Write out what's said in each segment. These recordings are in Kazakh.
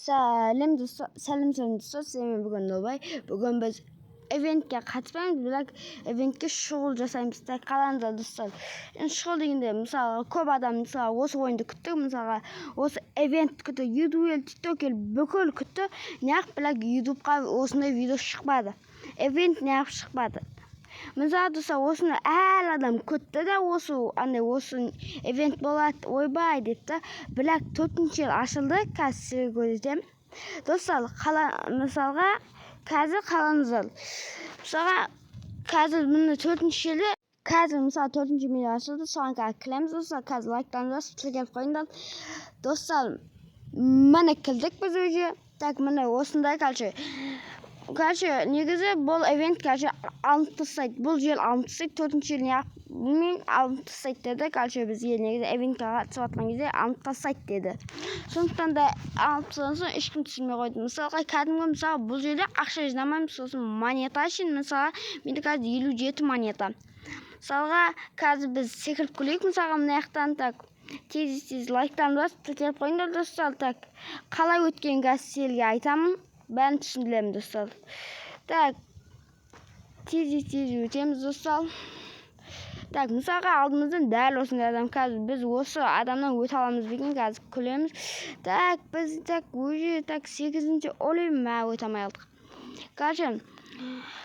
Сәлем достар, сіздермен бүгін Нұрбай. Бүгін біз ивентке қатыспаймыз, бірақ ивентке шұғыл жасаймыз. Қалаңыздар достар. Шұғыл дегенде, мысалы, көп адам осы ойынды күтті, мысалы, осы ивент күтті, YouTube, TikTok бүкіл күтті. Неғып, бірақ YouTube'ға осындай видео шықпады. Ивент неғып шықпады. Мысалы, достар, осыны әр адам күтті де, осы ивент болады, ойбай депті. Бірақ 4-ші ел ашылды, қазір сізге көрсетемін. Достар, мысалға, қазір қалаңыздар. Мысалға, қазір міне 4-ші елі, қазір мысалы 4-ші ел ашылды, соған қазір кіреміз, достар. Қазір лайктарыңызды тіркеліп қойыңдар. Достар, міне кірдік біз уже. Так, міне осындай, негізі бұл ивент алынып тастайды. Бұл жел алынып тастайды. 4-ші ел неғып білмеймін, алынып тастайды деді. Бізге негізі ивентке қатысып жатқан кезде алынып тастайды деді. Сондықтан да алып тастаған соң ешкім түсірмей қойды. Мысалға, кәдімгі мысалы бұл жерде ақша жинамаймыз, сосын монета үшін, мысалға, менде қазір 57 монета. Мысалға, қазір біз секіріп көрейік, мысалға, мына жақтан так. Тез лайктарыңды басып тіркеліп қойыңдар, достар. Так, қалай өткен қазір сіздерге айтамын. Бәрін түсіндіремін, достар. Так, тез өтеміз, достар. Так, мысалға алдымыздан дәл осындай адам. Қазір біз осы адамнан өте аламыз бекен, қазір күлеміз. Так, біз уже 8-ші олай өте алмай алдық.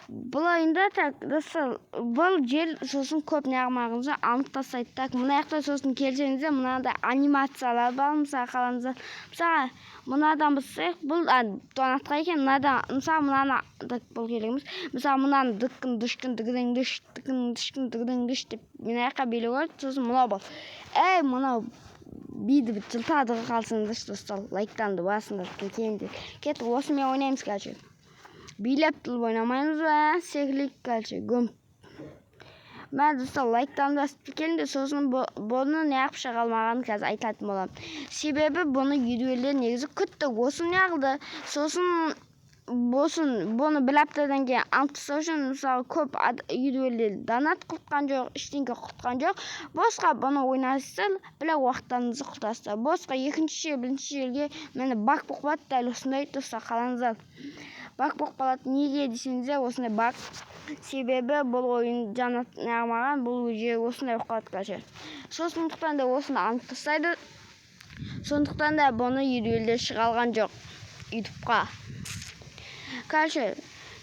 Бұл ойында, достар, бұл жел сосын көп неғымағыңызды алынып тастайды. Так, мына жақта сосын келсеңізде, мынада анимациялар бар, мысалы қалаңыздар. Мысалға, мынадан бұсақ, бұл донатқа екен, мысалы, мынаны бұл келеміз. Мысалы, мынаны дыққын, дүшкін, дығдың дүш деп, мен аяққа белі көрді, сосын мынау бол. Мынау биді жылтадығы қалсыңыз, достар, лайктанды басыңдар, кетті, осымен ойнаймыз, билеп тұлып ойнамаймыз ба, секілік гөмп. Мен достар лайктарымды басып келінде, сосын бұны неғып шығалмаған қазір айтатын болам. Себебі бұны үйдуелер негізі күтті, осы неғылды. Сосын бұны бір аптадан кейін алып тастау үшін, мысалы, көп үйдуелер донат құтқан жоқ, ештеңе құтқан жоқ. Босқа бұны ойнайсыздар, бірақ уақыттарыңызды құтасыздар. Босқа 2-ші, 1-ші елге мені бак бұқпады, дәл осындай достар қалаңыздар. Бак бұқпалады, неге десеңіздер осындай бак. Себебі бұл ойын жанат неғымаған, бұл өже осындай бұқпалады. Сондықтан да осыны алып тастайды. Сондықтан да бұны үйдуелер шығалған жоқ YouTube'қа.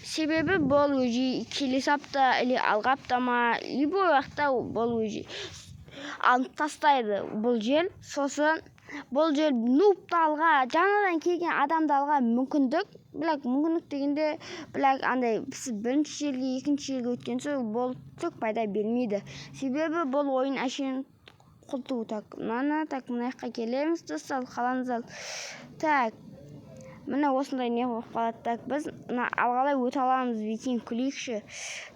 Себебі бұл өже келесі апта, алғы апта ма, любой уақытта бұл өже алып тастайды бұл жел. Сосын бұл жел нубталға, жаңадан келген адамдалға мүмкіндік. Біләк, мүмкіндік дегенде, біләк, сіз 1-ші елге, 2-ші елге өткен соң, бұл түк пайда бермейді. Себебі бұл ойын әшейін құлту. Мына жаққа келеміз, достар, қалаңыздар. Так, міне осындай не болып қалады. Біз алғалай өте аламыз бекен күлейікші.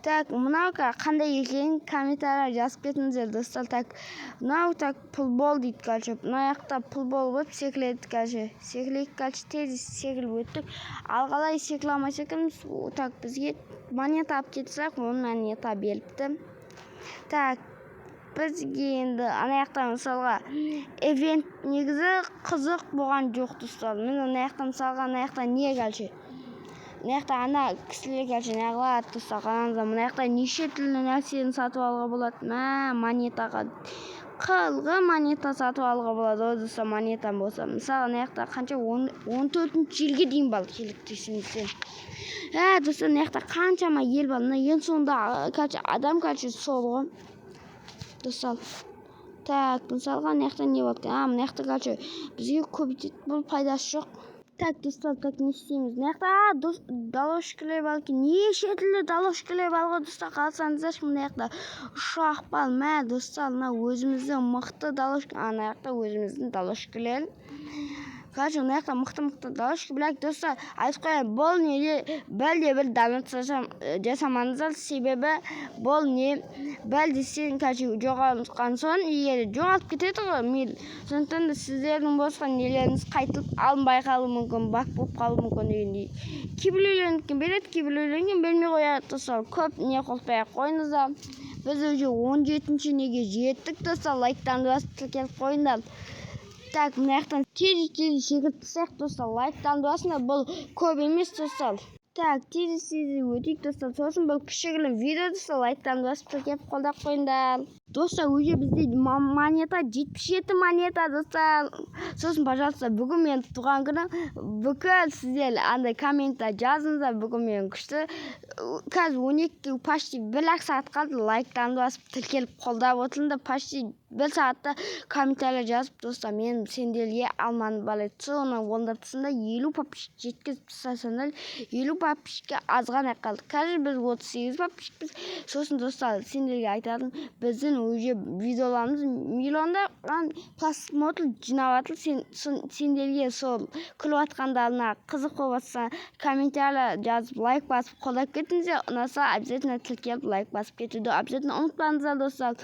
Так, мынау қандай екенін комментария жазып кетіңіздер, достар. Так, мынау футбол дейді, мына жақта футбол болып секіледі, секілейік, тез секіліп өттік. Алғалай секілі алмай секіліміз, бізге монета алып кетсек, оның монета беріпті. Так, бізге енді ана жақтан мысалға ивент негізі қызық болған жоқ, достар. Мен ана жақтан мысалға ана жақтан не мына жақта ана кісілер неғылады, достар, қалаңыздар. Мына жақта неше түрлі нәрсені сатып алуға болады. Монетаға қылғы монета сатып алуға болады, достар, монетам болса. Мысалы, ана жақта қанша 14-ші елге дейін бар, келіктесіңізден. Достар, ана жақта қаншама ел бар. Ең соңында адам сол ғой. Достар, так, мысалға ана жақта не болады? Мына жақта бізге көбейтеді, бұл пайдасы жоқ. Так, достар, не істейміз? Мына жақта дaloshкілер бар екен, неше түрлі дaloshкілер бар ғой, достар, қалсаңыздар, мына жақта ұшақ бар. Достар, өзіміздің мықты дaloshкілер, ана жақта өзіміздің дaloshкілер. Мына жақта мықты дaloshки, бірақ, достар, айтып қояйын, бұл неде бір донат жасамаңыздар, себебі бұл не бәлде сен жоғалтқан соң, егер жоғалып кетеді ғой, мейл. Сондықтан да сіздердің босқан нелеріңіз қайтып алынбай қалуы мүмкін, бак болып қалуы мүмкін дегендей. Кейбіреулеріңізге береді, кейбіреулеріңізге бермей қояды, достар. Көп не қоспай қойыңыздар. Біз уже 17-ші неге жеттік, достар, лайктарыңды басып тіркеліп қойыңдар. Так, мына жақтан тез секіртсек достар, лайктан басында бұл көп емес достар. Так, тез өтейік достар. Сосын бұл кішігірім видео достар, лайктан басып тіркеп қолдап қойыңдар. Достар, уже бізде монета 77 монета достар. Сосын, пожалуйста, бүгін мен туған күнім. Бүкіл сіздер андай комментта жазыңыздар, бүгін мен күшті. Қазір 12 почти 1 сағат қалды. Лайктан басып тіркеліп қолдап отырыңдар. Почти 1 сағатта комментария жазып достар, мен сендерге алманы балай соны ондатысында 50 подписчик жеткізіп тастасаңдар, 50 подписчикке аз ғана қалды. Қазір біз 38 подписчикпіз. Сосын достар, сендерге айтатын, біздің уже видеоларымыз миллиондаған просмотр жинап жатыр. Сендерге сол күліп жатқандарына қызық болып жатса, комментария жазып, лайк басып қолдап кетіңіздер. Ұнаса, обязательно тіркеліп лайк басып кетуді обязательно ұмытпаңыздар достар.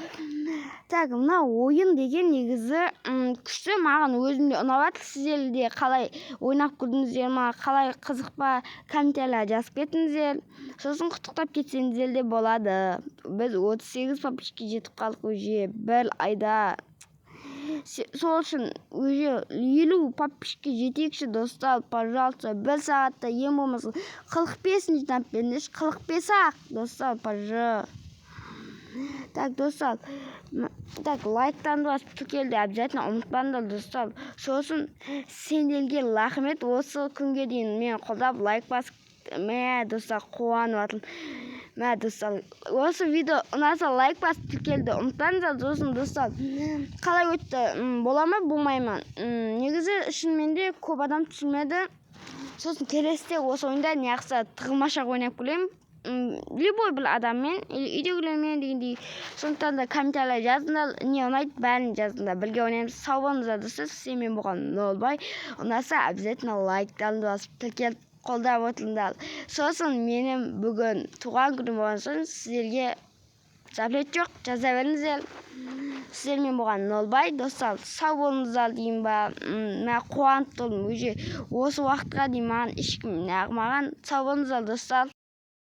Так, мына ойын деген негізі күшті, маған өзімде ұнап жатыр. Сіздерде қалай ойнап көрдіңіздер ма, қалай қызық па, комментария жазып кетіңіздер. Сосын құттықтап кетсеңіздер де болады. Біз 38 подписчикке жетіп қалдық уже 1 айда. Сол үшін уже 50 подписчикке жетейікші достар, пожалуйста. 1 сағатта ең болмаса 45-ні жинап беріңдерші, 45-ақ достар, пожалуйста. Так, достар, так, лайктан басып тіркелді обязательно ұмытпаңдар достар. Сосын сендерге рахмет, осы күнге дейін мен қолдап лайк басып, мә достар, қуанып жатырмын. Мә достар, осы видео ұнаса лайк басып тіркелді ұмытпаңыздар. Сосын достар, қалай өтті, бола ма, болмай ма? Негізі шынымен де көп адам түсінмеді. Сосын келесіде осы ойында неғыса тығылмашақ ойнап көрейін. Любой бір адаммен, үйдегілермен дегендей. Сондықтан да комментария жазыңдар, не ұнайды, бәрін жазыңдар. Бірге ойнаймыз. Сау болыңыздар достар. Сіздермен болған Нолбай. Ұнаса, обязательно лайктан басып тіркеліп қолдап отырыңдар. Сосын менің бүгін туған күнім болған соң сіздерге запрет жоқ, жаза беріңіздер. Сіздермен болған Нолбай достар. Сау болыңыздар деймін ба. Мен қуанып тұрмын. Уже осы уақытқа дейін маған ешкім неғылмаған. Сау болыңыздар достар.